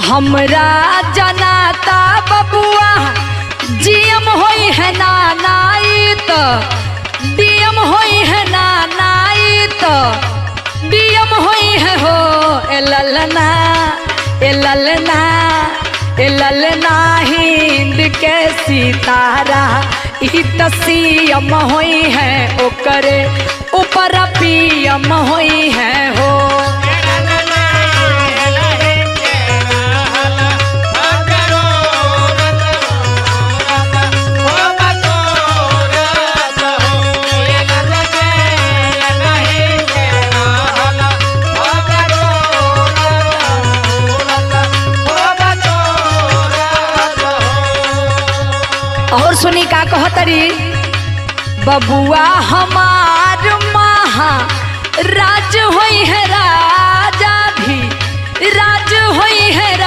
हमरा जनाता बबुआ जीएम होई है ना नाइत, डीएम होई है ना नाइत, डीएम होई है हो ए ललना ए ललना ए ललना हिंद के सितारा ई त सीएम होई है ओकरे ऊपर पीएम होई है हो। और सुनी का कहतरी, बबुआ हमार महा राज होई है, राजा भी राज होई है।